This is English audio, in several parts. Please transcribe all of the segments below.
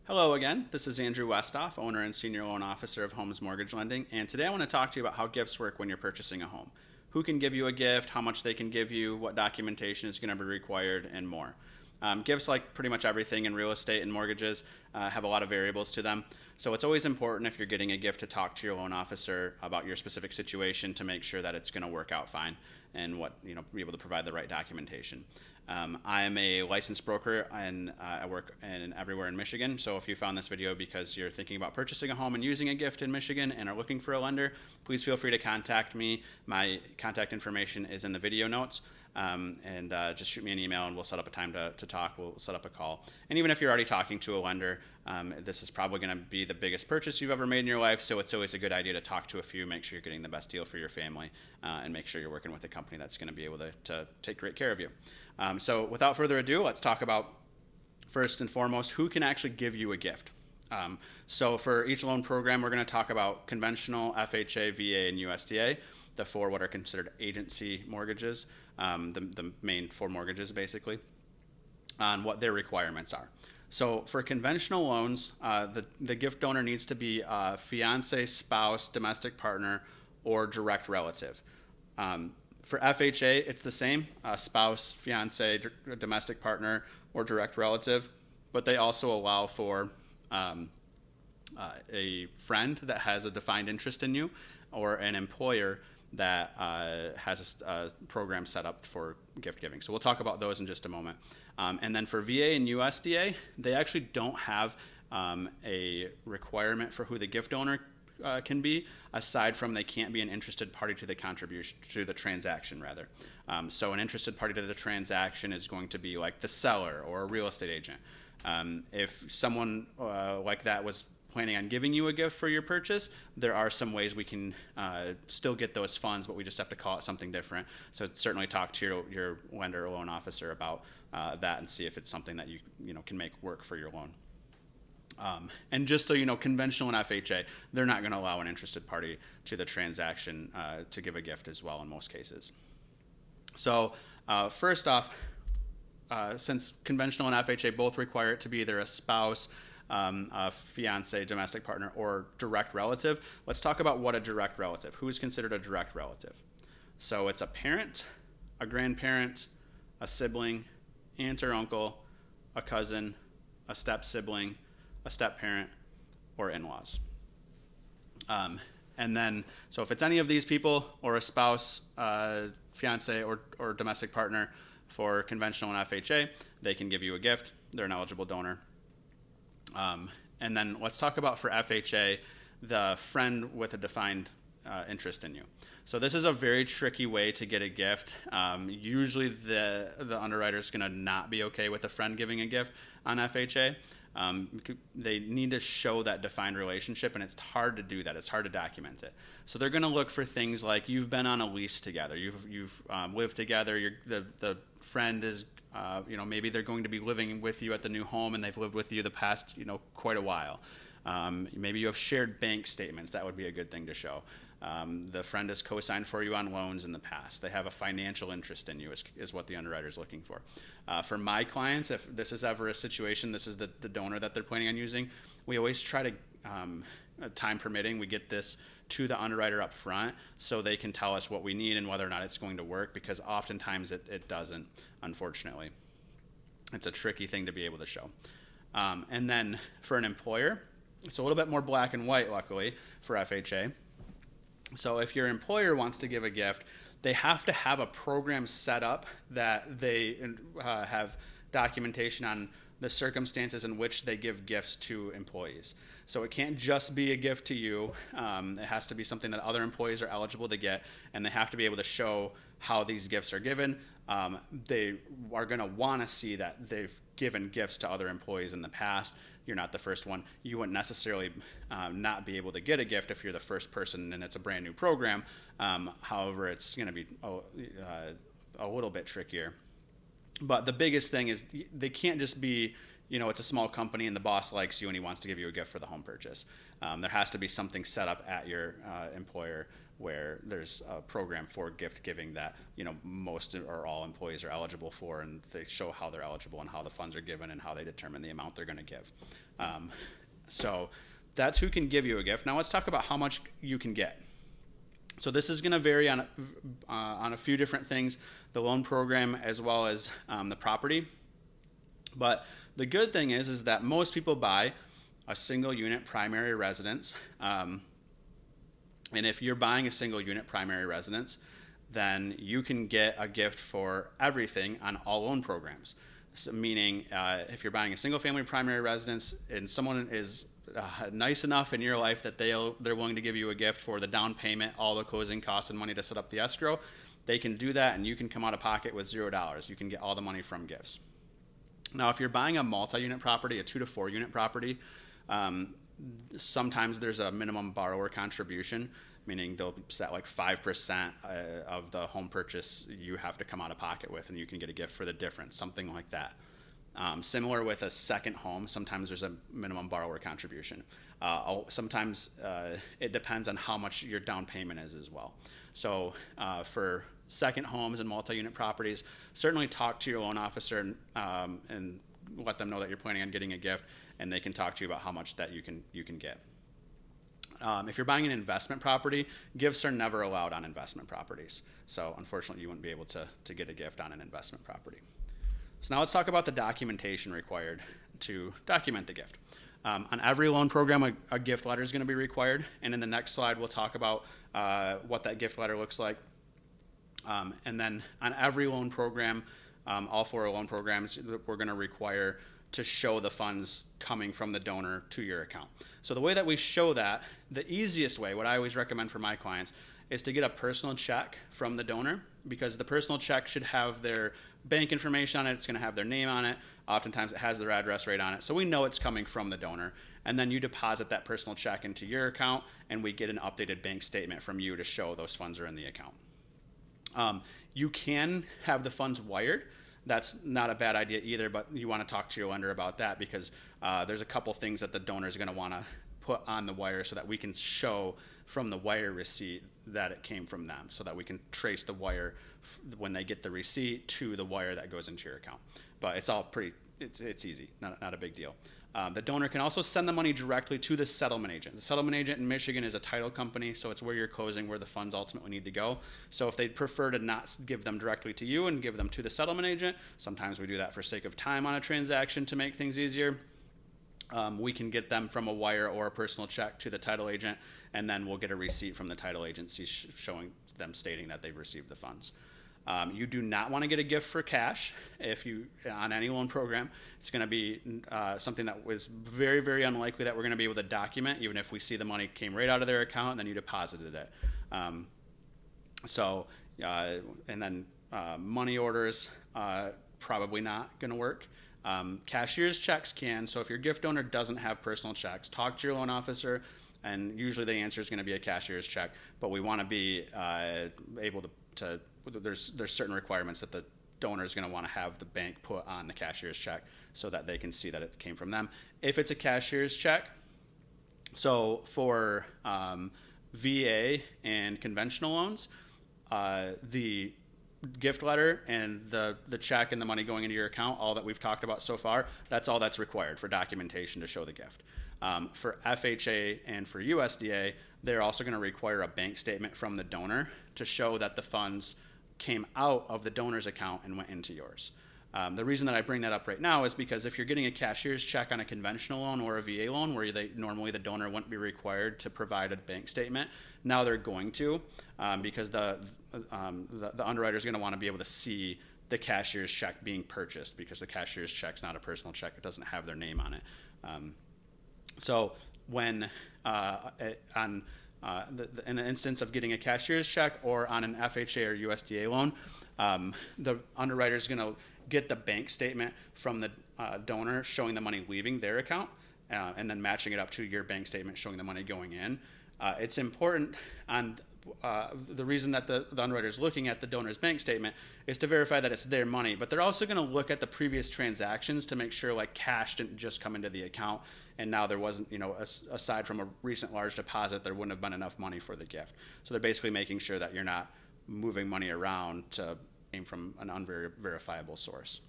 Hello again, this is Andrew Westhof, owner and senior loan officer of Homes Mortgage Lending, and today I want to talk to you about how gifts work when you're purchasing a home. Who can give you a gift, how much they can give you, what documentation is going to be required, and more. Gifts, like pretty much everything in real estate and mortgages, have a lot of variables to them. So it's always important if you're getting a gift to talk to your loan officer about your specific situation to make sure that it's going to work out fine and be able to provide the right documentation. I am a licensed broker and I work everywhere in Michigan. So if you found this video because you're thinking about purchasing a home and using a gift in Michigan and are looking for a lender, please feel free to contact me. My contact information is in the video notes. Just shoot me an email and we'll set up a time to talk. We'll set up a call. And even if you're already talking to a lender, this is probably going to be the biggest purchase you've ever made in your life. So it's always a good idea to talk to a few, make sure you're getting the best deal for your family, and make sure you're working with a company that's going to be able to take great care of you. So without further ado, let's talk about first and foremost, who can actually give you a gift. So for each loan program, we're going to talk about conventional, FHA, VA, and USDA, the four what are considered agency mortgages, the main four mortgages basically, on what their requirements are. So for conventional loans, the gift donor needs to be a fiance, spouse, domestic partner, or direct relative. For FHA, it's the same, spouse, fiance, domestic partner, or direct relative, but they also allow for a friend that has a defined interest in you, or an employer that has a program set up for gift giving. So we'll talk about those in just a moment. And then for VA and USDA, they actually don't have a requirement for who the gift donor can be, aside from they can't be an interested party to the contribution, to the transaction rather. So an interested party to the transaction is going to be like the seller or a real estate agent. If someone like that was planning on giving you a gift for your purchase, there are some ways we can still get those funds, but we just have to call it something different. So certainly talk to your lender or loan officer about that and see if it's something that you can make work for your loan. And just so you know, conventional and FHA, they're not going to allow an interested party to the transaction to give a gift as well in most cases. So first off, since conventional and FHA both require it to be either a spouse, a fiance, domestic partner, or direct relative, let's talk about what a direct relative. Who is considered a direct relative? So it's a parent, a grandparent, a sibling, aunt or uncle, a cousin, a step sibling, a step parent, or in-laws. And then, so if it's any of these people, or a spouse, fiance, or domestic partner for conventional and FHA, they can give you a gift. They're an eligible donor. And then let's talk about for FHA, the friend with a defined interest in you. So this is a very tricky way to get a gift. Usually the underwriter is going to not be okay with a friend giving a gift on FHA. They need to show that defined relationship, and it's hard to do that. It's hard to document it. So they're going to look for things like you've been on a lease together, you've lived together. The friend is, maybe they're going to be living with you at the new home, and they've lived with you the past, quite a while. Maybe you have shared bank statements. That would be a good thing to show. The friend has co-signed for you on loans in the past. They have a financial interest in you is what the underwriter is looking for. For my clients, if this is ever a situation, this is the donor that they're planning on using, we always try to, time permitting, we get this to the underwriter up front so they can tell us what we need and whether or not it's going to work, because oftentimes it doesn't, unfortunately. It's a tricky thing to be able to show. And then for an employer, it's a little bit more black and white, luckily, for FHA. So if your employer wants to give a gift, they have to have a program set up that they have documentation on the circumstances in which they give gifts to employees. So it can't just be a gift to you. It has to be something that other employees are eligible to get, and they have to be able to show how these gifts are given. They are going to want to see that they've given gifts to other employees in the past. You're not the first one. You wouldn't necessarily not be able to get a gift if you're the first person and it's a brand new program. However, it's going to be a little bit trickier. But the biggest thing is they can't just be, it's a small company and the boss likes you and he wants to give you a gift for the home purchase. There has to be something set up at your employer where there's a program for gift giving that most or all employees are eligible for, and they show how they're eligible and how the funds are given and how they determine the amount they're going to give. So that's who can give you a gift. Now let's talk about how much you can get. So this is going to vary on a few different things, the loan program as well as the property. But the good thing is that most people buy a single unit primary residence. And if you're buying a single unit primary residence, then you can get a gift for everything on all loan programs. So meaning if you're buying a single family primary residence and someone is nice enough in your life that they're willing to give you a gift for the down payment, all the closing costs and money to set up the escrow, they can do that and you can come out of pocket with $0. You can get all the money from gifts. Now, if you're buying a multi-unit property, a 2 to 4 unit property, sometimes there's a minimum borrower contribution, meaning they'll set like 5% of the home purchase you have to come out of pocket with, and you can get a gift for the difference, something like that. Similar with a second home, sometimes there's a minimum borrower contribution. Sometimes it depends on how much your down payment is as well. So for second homes and multi-unit properties, certainly talk to your loan officer and let them know that you're planning on getting a gift, and they can talk to you about how much that you can get. If you're buying an investment property, gifts are never allowed on investment properties. So unfortunately, you wouldn't be able to get a gift on an investment property. So now let's talk about the documentation required to document the gift. On every loan program, a gift letter is going to be required. And in the next slide, we'll talk about what that gift letter looks like. And then on every loan program, all 4 loan programs, we're going to require to show the funds coming from the donor to your account. So the way that we show that, the easiest way, what I always recommend for my clients, is to get a personal check from the donor, because the personal check should have their bank information on it. It's going to have their name on it. Oftentimes it has their address right on it. So we know it's coming from the donor. And then you deposit that personal check into your account, and we get an updated bank statement from you to show those funds are in the account. You can have the funds wired. That's not a bad idea either, but you want to talk to your lender about that, because there's a couple things that the donor is going to want to put on the wire so that we can show from the wire receipt that it came from them, so that we can trace the wire when they get the receipt to the wire that goes into your account. But it's all it's easy, not a big deal. The donor can also send the money directly to the settlement agent. The settlement agent in Michigan is a title company, so it's where you're closing, where the funds ultimately need to go. So if they'd prefer to not give them directly to you and give them to the settlement agent, sometimes we do that for sake of time on a transaction to make things easier. We can get them from a wire or a personal check to the title agent, and then we'll get a receipt from the title agency showing them, stating that they've received the funds. You do not want to get a gift for cash on any loan program. It's going to be something that was very, very unlikely that we're going to be able to document, even if we see the money came right out of their account and then you deposited it. And then money orders, probably not going to work. Cashier's checks can. So if your gift donor doesn't have personal checks, talk to your loan officer, and usually the answer is going to be a cashier's check. But we want to be able to there's certain requirements that the donor is going to want to have the bank put on the cashier's check so that they can see that it came from them. If it's a cashier's check, so for VA and conventional loans, the gift letter and the check and the money going into your account, all that we've talked about so far, that's all that's required for documentation to show the gift. For FHA and for USDA, they're also going to require a bank statement from the donor to show that the funds came out of the donor's account and went into yours. The reason that I bring that up right now is because if you're getting a cashier's check on a conventional loan or a VA loan, where normally the donor wouldn't be required to provide a bank statement, now they're going to, because the underwriter is going to want to be able to see the cashier's check being purchased, because the cashier's check's not a personal check; it doesn't have their name on it. So when in the instance of getting a cashier's check or on an FHA or USDA loan, the underwriter is going to get the bank statement from the donor showing the money leaving their account, and then matching it up to your bank statement showing the money going in. It's important on the reason that the underwriter is looking at the donor's bank statement is to verify that it's their money, but they're also going to look at the previous transactions to make sure like cash didn't just come into the account and now there wasn't, aside from a recent large deposit, there wouldn't have been enough money for the gift. So they're basically making sure that you're not moving money around to aim from an unverifiable source.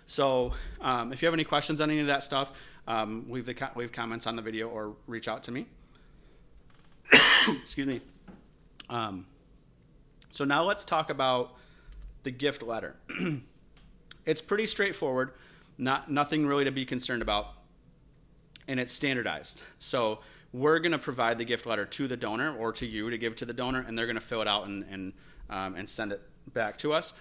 So if you have any questions on any of that stuff, leave comments on the video or reach out to me. Excuse me. So now let's talk about the gift letter. It's pretty straightforward, nothing really to be concerned about, and it's standardized. So we're going to provide the gift letter to the donor or to you to give to the donor, and they're going to fill it out and send it back to us.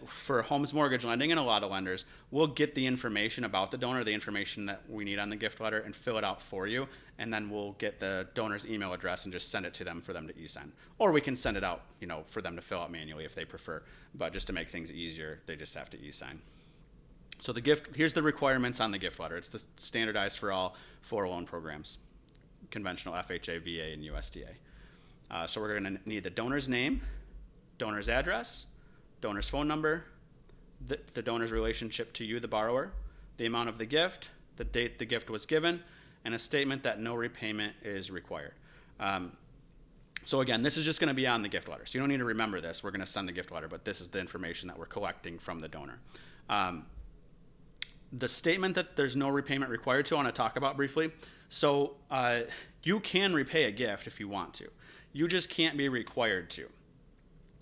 For Homes Mortgage Lending and a lot of lenders, we'll get the information about the donor, the information that we need on the gift letter, and fill it out for you, and then we'll get the donor's email address and just send it to them for them to e-sign. Or we can send it out, for them to fill out manually if they prefer. But just to make things easier, they just have to e-sign. So here's the requirements on the gift letter. It's standardized for all 4 loan programs, conventional FHA, VA, and USDA. So we're going to need the donor's name, donor's address, donor's phone number, the donor's relationship to you, the borrower, the amount of the gift, the date the gift was given, and a statement that no repayment is required. So again, this is just going to be on the gift letter. So you don't need to remember this. We're going to send the gift letter, but this is the information that we're collecting from the donor. The statement that there's no repayment required to, I want to talk about briefly. So you can repay a gift if you want to. You just can't be required to.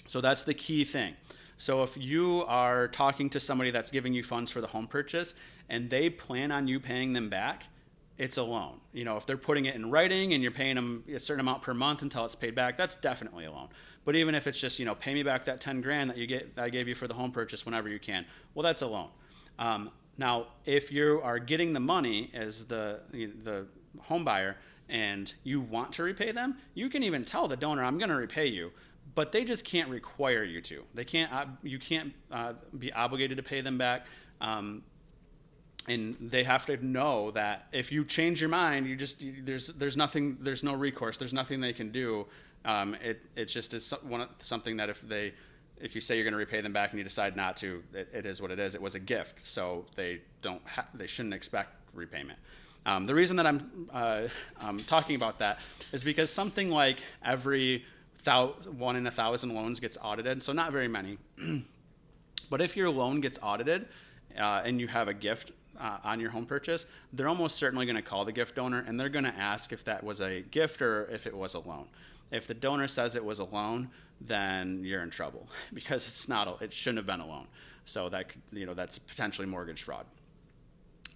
So that's the key thing. So if you are talking to somebody that's giving you funds for the home purchase and they plan on you paying them back, it's a loan. If they're putting it in writing and you're paying them a certain amount per month until it's paid back, that's definitely a loan. But even if it's just, pay me back that 10 grand that I gave you for the home purchase whenever you can, well, that's a loan. Now, if you are getting the money as the home buyer and you want to repay them, you can even tell the donor, I'm going to repay you. But they just can't require you to. You can't be obligated to pay them back, and they have to know that if you change your mind, there's no recourse. There's nothing they can do. It just is something that if you say you're going to repay them back and you decide not to, it is what it is. It was a gift, so they shouldn't expect repayment. The reason that I'm talking about that is because something like every 1 in 1,000 loans gets audited, so not very many. But if your loan gets audited and you have a gift on your home purchase, they're almost certainly going to call the gift donor and they're going to ask if that was a gift or if it was a loan. If the donor says it was a loan, then you're in trouble because it shouldn't have been a loan. So that's potentially mortgage fraud.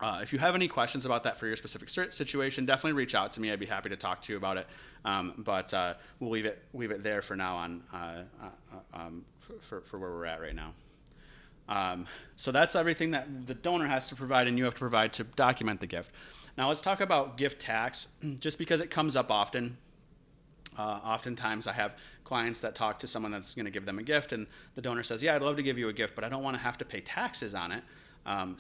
If you have any questions about that for your specific situation, definitely reach out to me. I'd be happy to talk to you about it. But we'll leave it there for now for where we're at right now. So that's everything that the donor has to provide and you have to provide to document the gift. Now let's talk about gift tax, just because it comes up often. Oftentimes I have clients that talk to someone that's going to give them a gift and the donor says, yeah, I'd love to give you a gift, but I don't want to have to pay taxes on it. I'm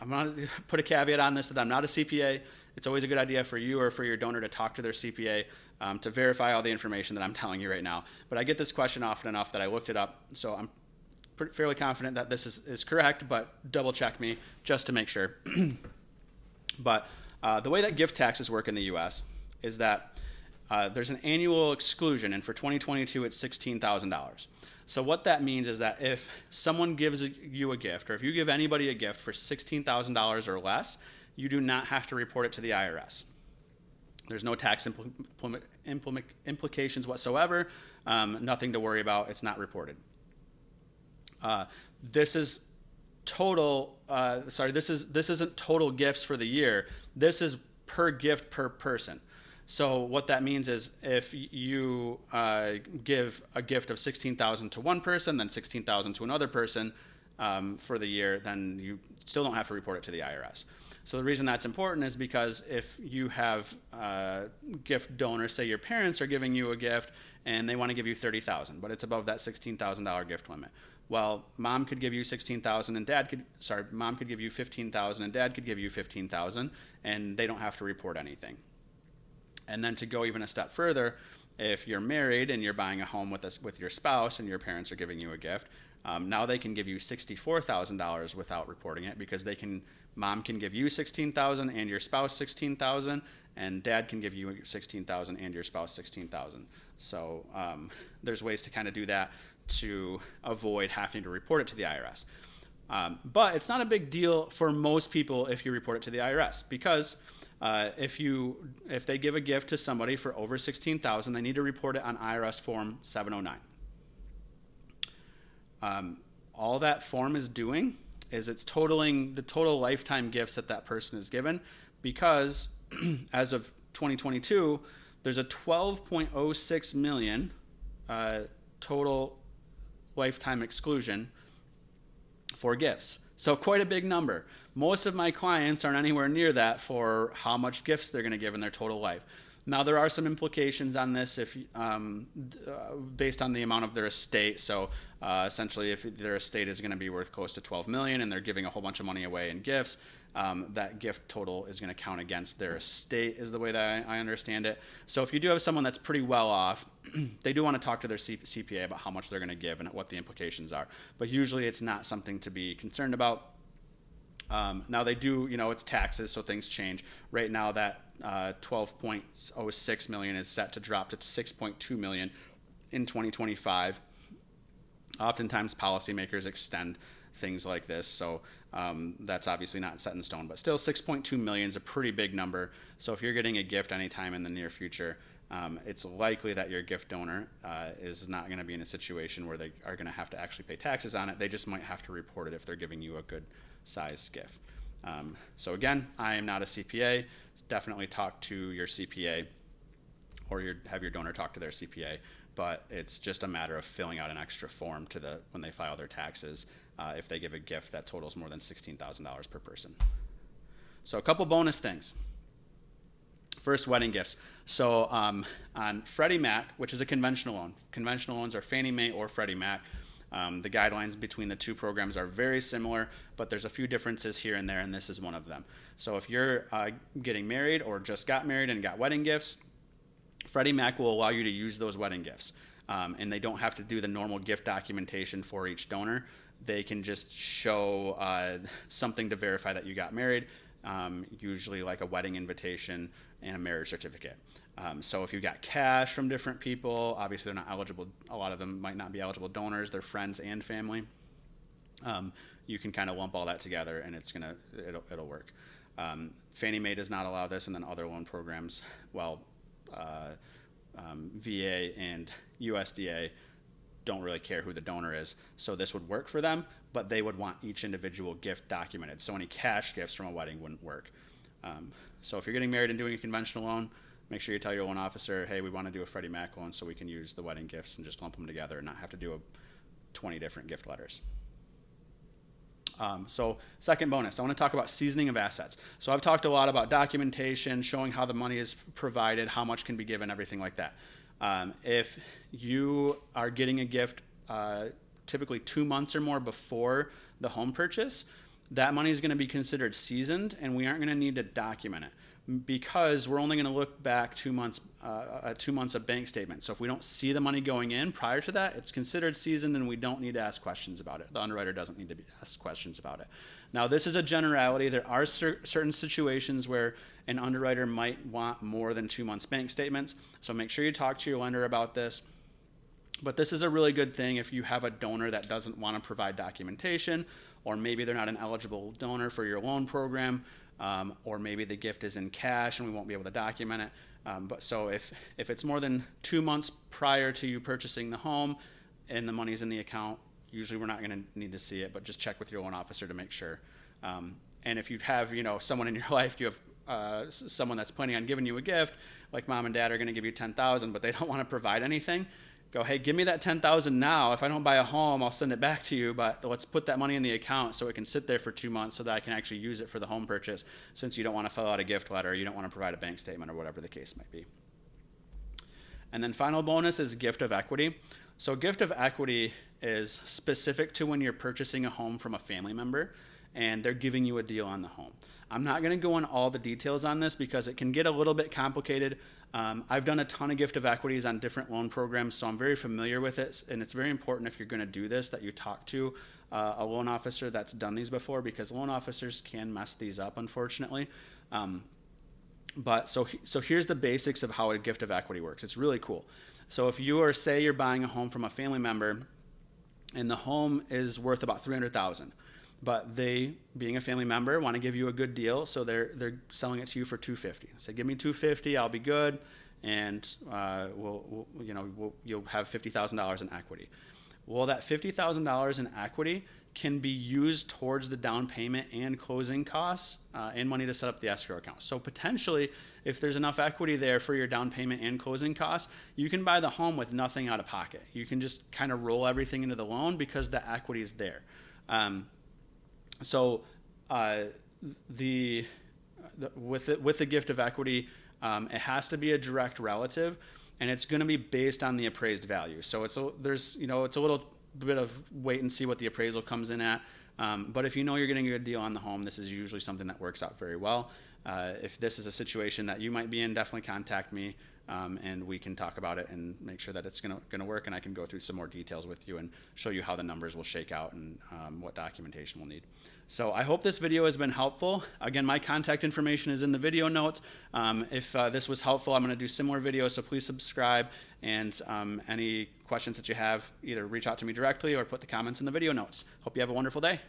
going to put a caveat on this that I'm not a CPA. It's always a good idea for you or for your donor to talk to their CPA to verify all the information that I'm telling you right now. But I get this question often enough that I looked it up, so I'm fairly confident that this is correct, but double check me just to make sure. But the way that gift taxes work in the U.S. is that there's an annual exclusion, and for 2022 it's $16,000. So what that means is that if someone gives you a gift, or if you give anybody a gift for $16,000 or less, you do not have to report it to the IRS. There's no tax implications whatsoever, nothing to worry about, it's not reported. This is total, this isn't total gifts for the year, this is per gift per person. So what that means is if you give a gift of $16,000 to one person, then $16,000 to another person for the year, then you still don't have to report it to the IRS. So the reason that's important is because if you have gift donors, say your parents are giving you a gift and they want to give you $30,000, but it's above that $16,000 gift limit. Well, mom could give you $16,000 and mom could give you $15,000 and dad could give you $15,000 and they don't have to report anything. And then to go even a step further, if you're married and you're buying a home with your spouse and your parents are giving you a gift, now they can give you $64,000 without reporting it, because mom can give you $16,000 and your spouse $16,000, and dad can give you $16,000 and your spouse $16,000. So there's ways to kind of do that to avoid having to report it to the IRS. But it's not a big deal for most people if you report it to the IRS, because if they give a gift to somebody for over $16,000, they need to report it on IRS Form 709. All that form is doing is it's totaling the total lifetime gifts that person is given, because as of 2022, there's a 12.06 million total lifetime exclusion for gifts. So quite a big number. Most of my clients aren't anywhere near that for how much gifts they're going to give in their total life. Now, there are some implications on this if based on the amount of their estate. So essentially, if their estate is going to be worth close to $12 million and they're giving a whole bunch of money away in gifts, that gift total is going to count against their estate, is the way that I understand it. So if you do have someone that's pretty well off, they do want to talk to their CPA about how much they're going to give and what the implications are. But usually it's not something to be concerned about. Now they do, it's taxes, so things change. Right now that 12.06 million is set to drop to 6.2 million in 2025. Oftentimes policymakers extend things like this, so that's obviously not set in stone, but still 6.2 million is a pretty big number. So if you're getting a gift anytime in the near future, it's likely that your gift donor is not going to be in a situation where they are going to have to actually pay taxes on it. They just might have to report it if they're giving you a good size gift. So again, I am not a CPA. Definitely talk to your CPA, or have your donor talk to their CPA, but it's just a matter of filling out an extra form when they file their taxes if they give a gift that totals more than $16,000 per person. So a couple bonus things. First, wedding gifts. So on Freddie Mac, which is a conventional loan, conventional loans are Fannie Mae or Freddie Mac. The guidelines between the two programs are very similar, but there's a few differences here and there, and this is one of them. So if you're getting married or just got married and got wedding gifts, Freddie Mac will allow you to use those wedding gifts, and they don't have to do the normal gift documentation for each donor. They can just show something to verify that you got married, usually like a wedding invitation and a marriage certificate. So if you got cash from different people, obviously they're not eligible. A lot of them might not be eligible donors. They're friends and family. You can kind of lump all that together, and it'll work. Fannie Mae does not allow this, and then other loan programs, VA and USDA don't really care who the donor is, so this would work for them, but they would want each individual gift documented. So any cash gifts from a wedding wouldn't work. So if you're getting married and doing a conventional loan, make sure you tell your loan officer, hey, we want to do a Freddie Mac loan so we can use the wedding gifts and just lump them together and not have to do 20 different gift letters. So second bonus, I want to talk about seasoning of assets. So I've talked a lot about documentation, showing how the money is provided, how much can be given, everything like that. If you are getting a gift typically 2 months or more before the home purchase, that money is going to be considered seasoned, and we aren't going to need to document it because we're only going to look back 2 months at 2 months of bank statements. So if we don't see the money going in prior to that, it's considered seasoned, and we don't need to ask questions about it. The underwriter doesn't need to ask questions about it. Now, this is a generality. There are certain situations where an underwriter might want more than 2 months bank statements, so make sure you talk to your lender about this. But this is a really good thing if you have a donor that doesn't want to provide documentation, or maybe they're not an eligible donor for your loan program, or maybe the gift is in cash and we won't be able to document it. But so if it's more than 2 months prior to you purchasing the home and the money's in the account, usually we're not going to need to see it, but just check with your loan officer to make sure. And if you have, someone in your life, you have someone that's planning on giving you a gift, like mom and dad are going to give you $10,000, but they don't want to provide anything. Go, hey, give me that $10,000 now. If I don't buy a home, I'll send it back to you, but let's put that money in the account so it can sit there for 2 months so that I can actually use it for the home purchase, since you don't want to fill out a gift letter, you don't want to provide a bank statement, or whatever the case might be. And then final bonus is gift of equity. So gift of equity is specific to when you're purchasing a home from a family member and they're giving you a deal on the home. I'm not going to go in all the details on this because it can get a little bit complicated. I've done a ton of gift of equities on different loan programs, so I'm very familiar with it. And it's very important if you're going to do this that you talk to a loan officer that's done these before, because loan officers can mess these up, unfortunately. But so here's the basics of how a gift of equity works. It's really cool. So if say you're buying a home from a family member, and the home is worth about $300,000, but they, being a family member, want to give you a good deal, so they're selling it to you for $250,000. Say, give me $250,000, I'll be good, and you'll have $50,000 in equity. Well, that $50,000 in equity can be used towards the down payment and closing costs and money to set up the escrow account. So potentially, if there's enough equity there for your down payment and closing costs, you can buy the home with nothing out of pocket. You can just kind of roll everything into the loan because the equity is there. With the gift of equity, it has to be a direct relative, and it's going to be based on the appraised value. So it's a little bit of wait and see what the appraisal comes in at. But if you know you're getting a good deal on the home, this is usually something that works out very well. If this is a situation that you might be in, definitely contact me, and we can talk about it and make sure that it's going to work, and I can go through some more details with you and show you how the numbers will shake out and what documentation we'll need. So I hope this video has been helpful. Again, my contact information is in the video notes. If this was helpful, I'm going to do similar videos, so please subscribe, and any questions that you have, either reach out to me directly or put the comments in the video notes. Hope you have a wonderful day.